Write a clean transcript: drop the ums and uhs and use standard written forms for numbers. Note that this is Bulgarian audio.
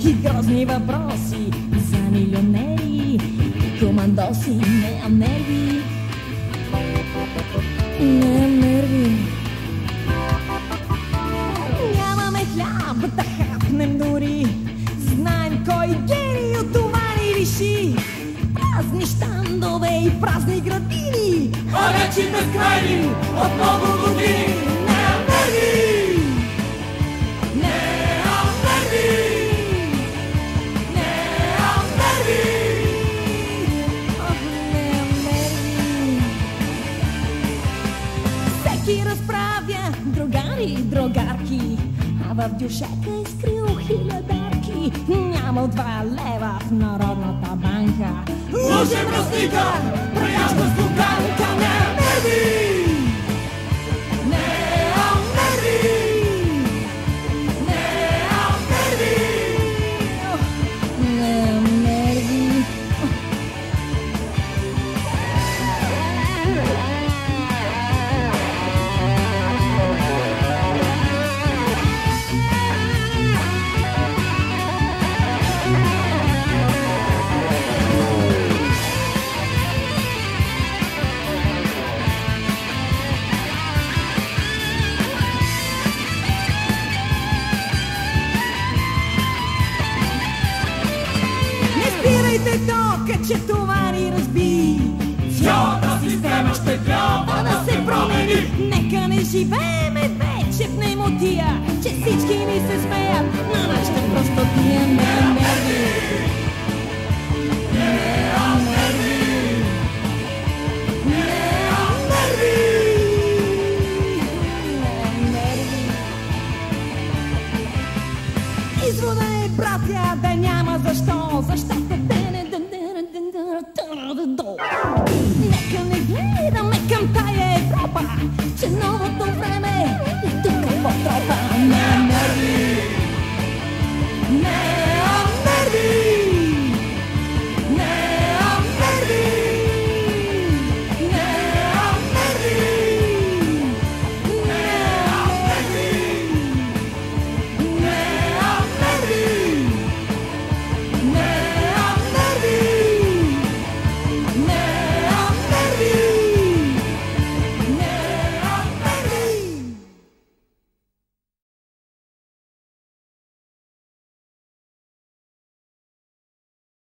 и грозни въпроси за милионери, командоси. Нямам нерви, нямам нерви. Нямаме хляб да хапнем дори, знаем кой гений от това ни реши. Празни щандове и празни градини, а речи безкрайни от много години. Нямам нерви, Нямам нерви, нямам нерви, ох, нямам нерви. Всеки разправя другари и другарки, а в дюшека е скрил хилядарки. Няма 2 лева в Народната банка. лъже мръсника, праяжда стуканка. Нямам нерви, Нямам нерви, нямам нерви. ох, нямам нерви. Спирайте тока, че това ни разби. Цялата система ще трябва Да се промени, нека не живее